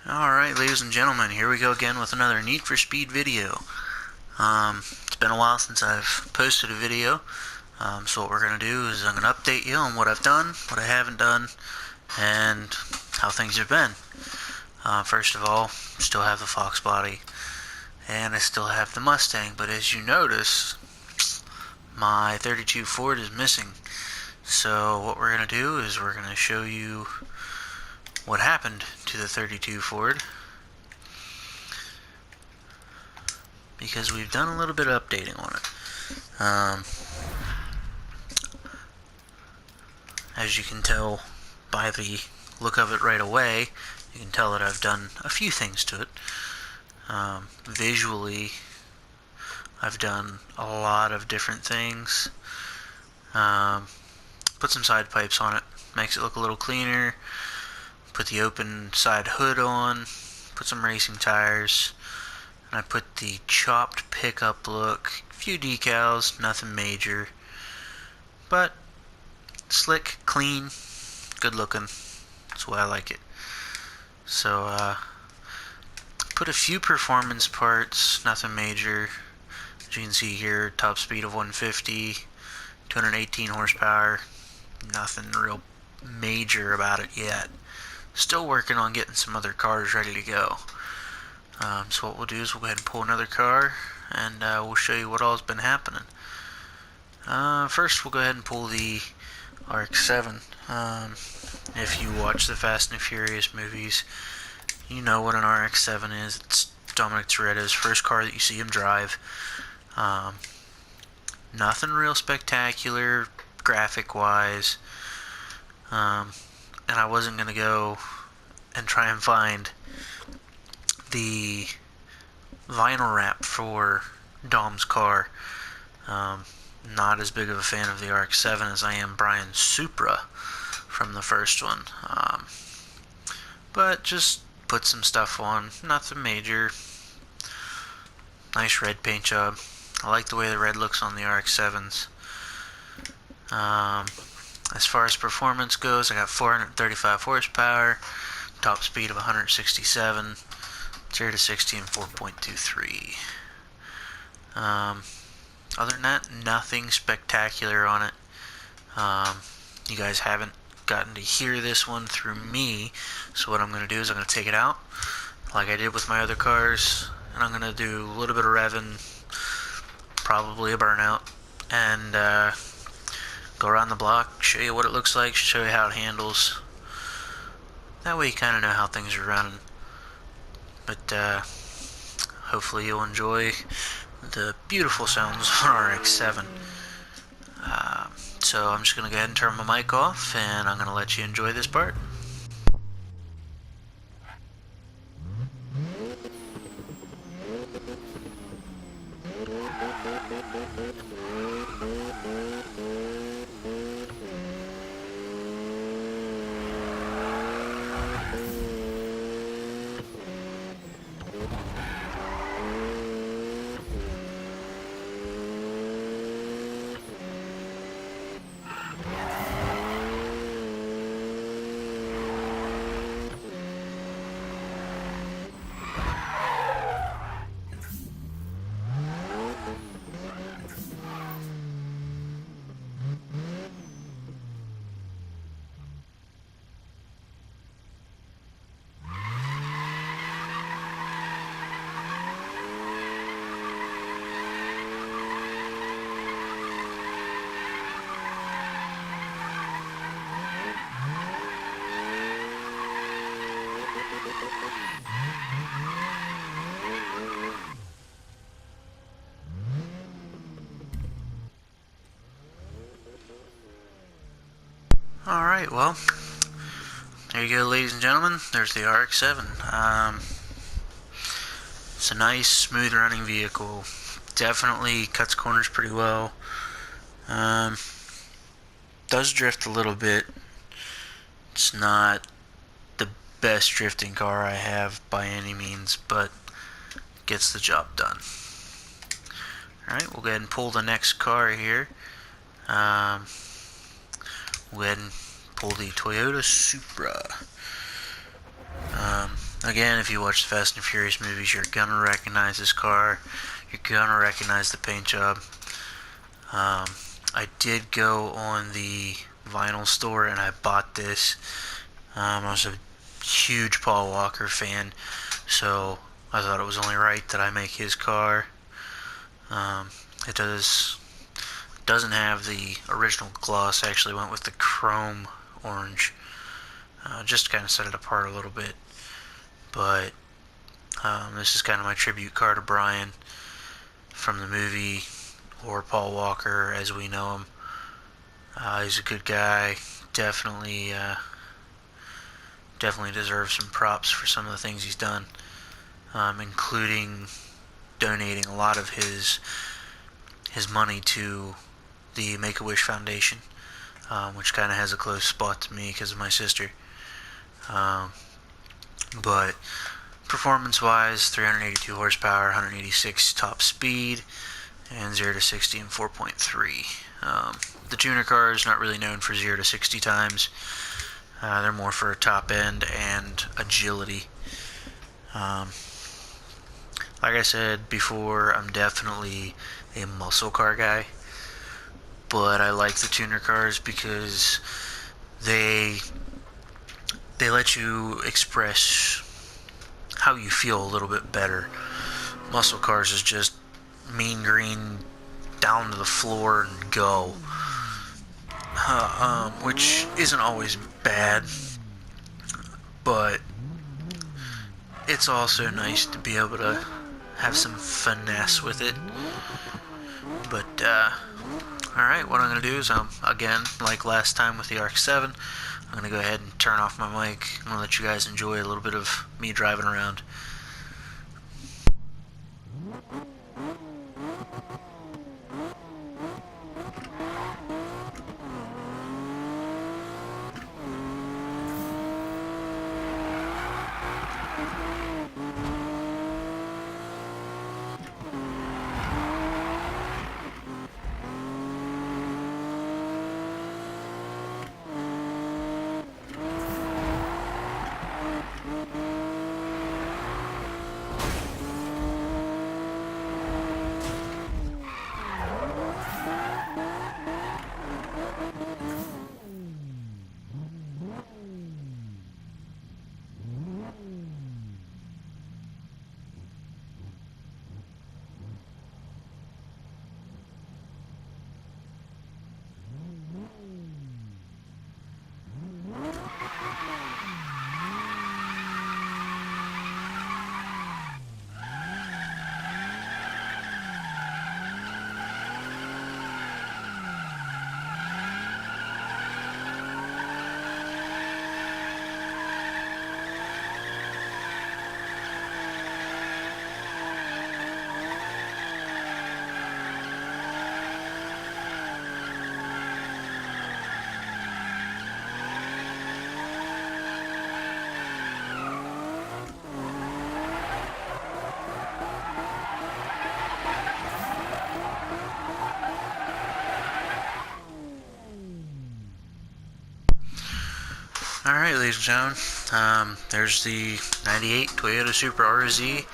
Alright, ladies and gentlemen, here we go again with another Need for Speed video. It's been a while since I've posted a video, so what we're going to do is I'm going to update you on what I've done, what I haven't done, and how things have been. First of all, still have the Fox body, and I still have the Mustang, but as you notice, my 32 Ford is missing. So what we're going to do is we're going to show you what happened to the 32 Ford, because we've done a little bit of updating on it. As you can tell by the look of it right away, you can tell that I've done a few things to it. Visually, I've done a lot of different things. Put some side pipes on it, makes it look a little cleaner. Put the open side hood on, put some racing tires, and I put the chopped pickup look, a few decals, nothing major, but slick, clean, good looking. That's why I like it. So, put a few performance parts, nothing major. As you can see here, top speed of 150, 218 horsepower, nothing real major about it yet. Still working on getting some other cars ready to go. So what we'll do is we'll go ahead and pull another car, and we'll show you what all's been happening. First, we'll go ahead and pull the RX-7. If you watch the Fast and Furious movies, you know what an RX-7 is. It's Dominic Toretto's first car that you see him drive. Nothing real spectacular graphic-wise. And I wasn't going to go and try and find the vinyl wrap for Dom's car. Not as big of a fan of the RX-7 as I am Brian's Supra from the first one. But just put some stuff on, nothing major. Nice red paint job. I like the way the red looks on the RX-7s. As far as performance goes, I got 435 horsepower, top speed of 167, 0 to 60 in 4.23. Other than that, nothing spectacular on it. You guys haven't gotten to hear this one through me, so what I'm going to do is I'm going to take it out, like I did with my other cars, and I'm going to do a little bit of revving, probably a burnout, and go around the block, show you what it looks like, show you how it handles. That way you kind of know how things are running. But hopefully you'll enjoy the beautiful sounds of an RX-7. So I'm just going to go ahead and turn my mic off, and I'm going to let you enjoy this part. Alright, well, there you go, ladies and gentlemen. There's the RX-7. It's a nice, smooth running vehicle. Definitely cuts corners pretty well. Does drift a little bit. It's not the best drifting car I have by any means, but gets the job done. Alright, we'll go ahead and pull the next car here. We'll go ahead and pull the Toyota Supra. Again, if you watch the Fast and Furious movies, you're gonna recognize this car. You're gonna recognize the paint job. I did go on the vinyl store and I bought this. I was a huge Paul Walker fan, so I thought it was only right that I make his car. It doesn't have the original gloss. I actually went with the chrome orange, just to kind of set it apart a little bit. But this is kind of my tribute car to Brian from the movie, or Paul Walker as we know him. He's a good guy. Definitely deserves some props for some of the things he's done, including donating a lot of his money to the Make-A-Wish Foundation, which kind of has a close spot to me because of my sister. But performance-wise, 382 horsepower, 186 top speed, and 0 to 60 in 4.3. The tuner car is not really known for 0 to 60 times. They're more for top end and agility. Like I said before, I'm definitely a muscle car guy, but I like the tuner cars because they let you express how you feel a little bit better. Muscle cars is just mean green, down to the floor and go, which isn't always bad, but it's also nice to be able to have some finesse with it. But alright, what I'm going to do is, again, like last time with the Arc 7, I'm going to go ahead and turn off my mic. I'm going to let you guys enjoy a little bit of me driving around. Alright, ladies and gentlemen, there's the 98 Toyota Supra RZ.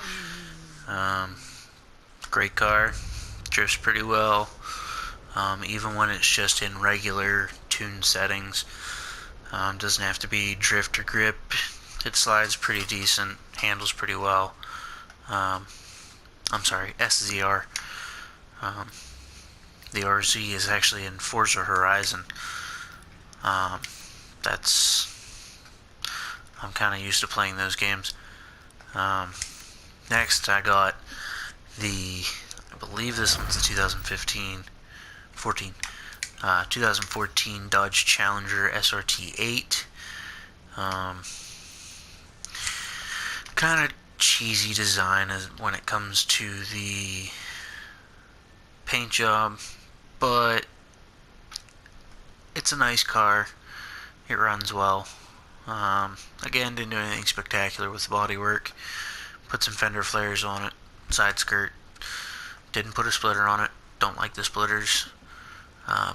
Great car, drifts pretty well, even when it's just in regular tune settings. Doesn't have to be drift or grip. It slides pretty decent, handles pretty well. I'm sorry, SZR. The RZ is actually in Forza Horizon. I'm kind of used to playing those games. Next, I got I believe this one's the 2014 Dodge Challenger SRT8. Kind of cheesy design when it comes to the paint job, but it's a nice car. It runs well. Again, didn't do anything spectacular with the bodywork. Put some fender flares on it, side skirt. Didn't put a splitter on it. Don't like the splitters.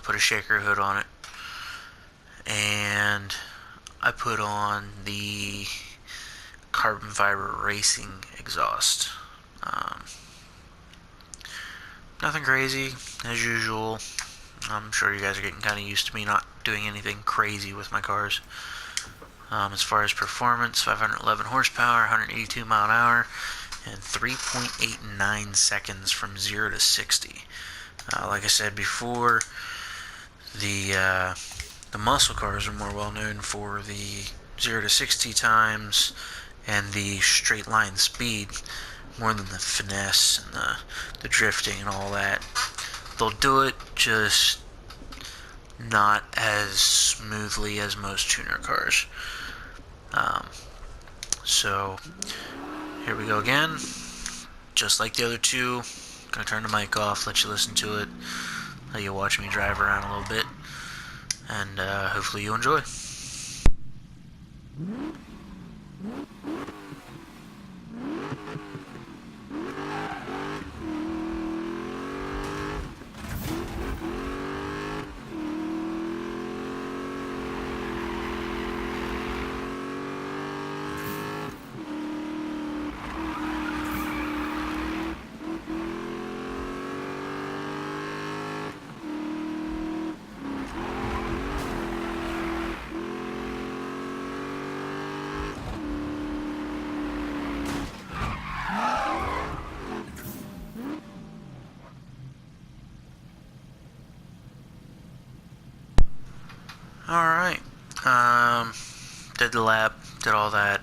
Put a shaker hood on it. And I put on the carbon fiber racing exhaust. Nothing crazy, as usual. I'm sure you guys are getting kind of used to me not doing anything crazy with my cars. As far as performance, 511 horsepower, 182 mile an hour, and 3.89 seconds from 0 to 60. Like I said before, the muscle cars are more well known for the 0 to 60 times and the straight line speed more than the finesse and the drifting and all that. They'll do it, just not as smoothly as most tuner cars. So here we go again. Just like the other two, gonna turn the mic off, let you listen to it, let you watch me drive around a little bit, and hopefully you enjoy. Alright, did the lap, did all that.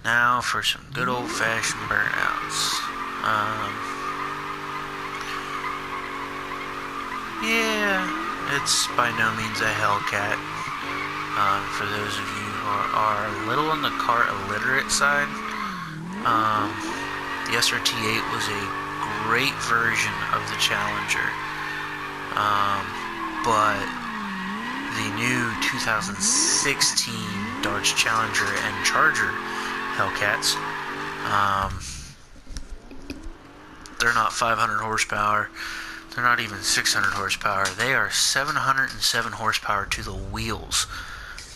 Now for some good old-fashioned burnouts. Yeah, it's by no means a Hellcat. For those of you who are a little on the car illiterate side, the SRT8 was a great version of the Challenger, but the new 2016 Dodge Challenger and Charger Hellcats, they're not 500 horsepower, they're not even 600 horsepower, they are 707 horsepower to the wheels.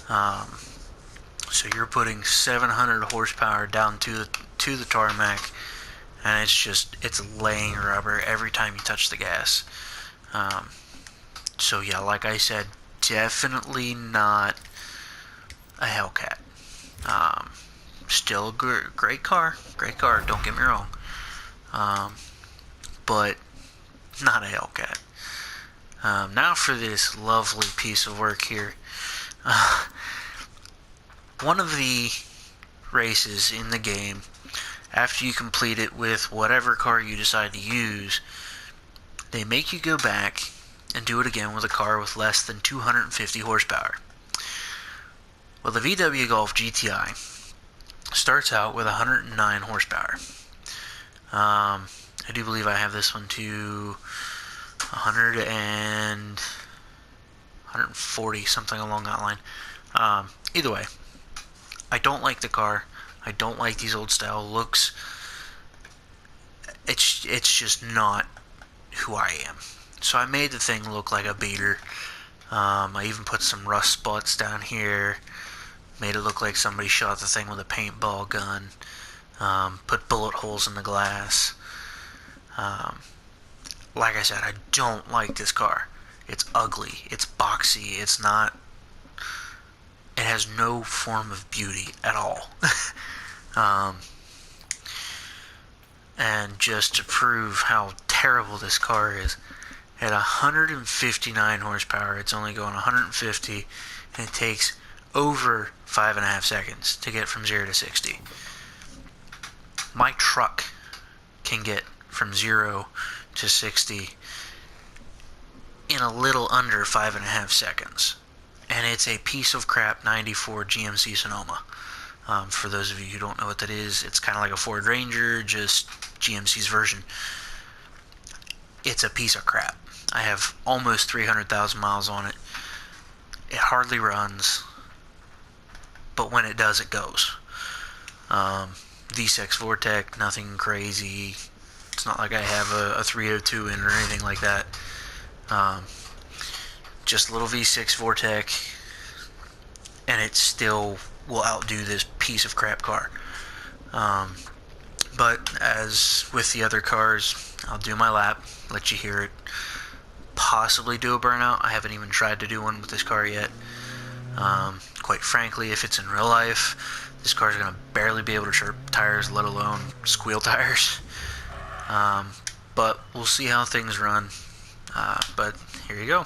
So you're putting 700 horsepower down to the tarmac, and it's laying rubber every time you touch the gas. So yeah, like I said, definitely not a Hellcat. Still a great car, don't get me wrong. But not a Hellcat. Now for this lovely piece of work here. One of the races in the game, after you complete it with whatever car you decide to use, they make you go back and do it again with a car with less than 250 horsepower. Well, the VW Golf GTI starts out with 109 horsepower. I do believe I have this one to 140, something along that line. Either way, I don't like the car. I don't like these old style looks. It's just not who I am. So I made the thing look like a beater. I even put some rust spots down here. Made it look like somebody shot the thing with a paintball gun. Put bullet holes in the glass. Like I said, I don't like this car. It's ugly. It's boxy. It has no form of beauty at all. And just to prove how terrible this car is, at 159 horsepower, it's only going 150, and it takes over 5.5 seconds to get from 0 to 60. My truck can get from 0 to 60 in a little under 5.5 seconds. And it's a piece of crap 94 GMC Sonoma. For those of you who don't know what that is, it's kind of like a Ford Ranger, just GMC's version. It's a piece of crap. I have almost 300,000 miles on it. It hardly runs, but when it does, it goes. V6 Vortec, nothing crazy. It's not like I have a 302 in or anything like that. Just a little V6 Vortec, and it still will outdo this piece of crap car. Um, but as with the other cars, I'll do my lap, let you hear it, possibly do a burnout. I haven't even tried to do one with this car yet. Quite frankly, if it's in real life, this car's going to barely be able to chirp tires, let alone squeal tires. But we'll see how things run. But here you go.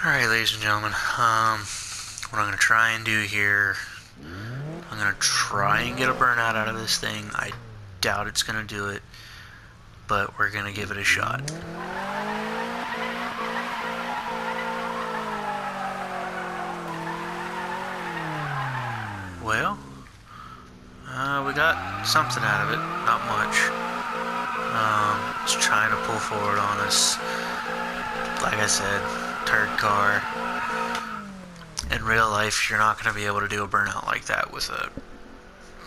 Alright, ladies and gentlemen, what I'm going to try and do here, I'm going to try and get a burnout out of this thing. I doubt it's going to do it, but we're going to give it a shot. Well, we got something out of it, not much. It's trying to pull forward on us. Like I said, turd car. In real life, you're not going to be able to do a burnout like that with a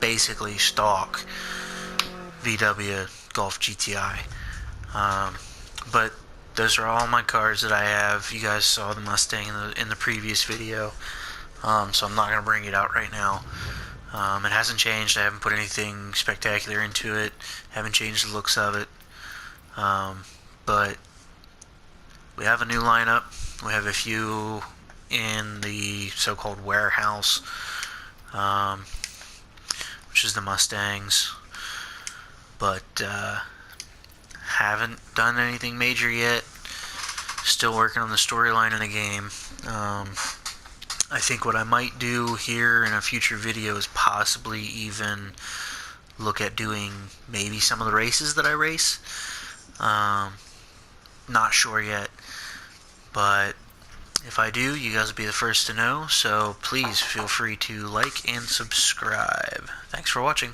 basically stock VW Golf GTI. But those are all my cars that I have. You guys saw the Mustang in the previous video, so I'm not going to bring it out right now. It hasn't changed. I haven't put anything spectacular into it. Haven't changed the looks of it. But we have a new lineup. We have a few in the so-called warehouse, which is the Mustangs. But haven't done anything major yet. Still working on the storyline in the game. I think what I might do here in a future video is possibly even look at doing maybe some of the races that I race. Not sure yet, but if I do, you guys will be the first to know, so please feel free to like and subscribe. Thanks for watching.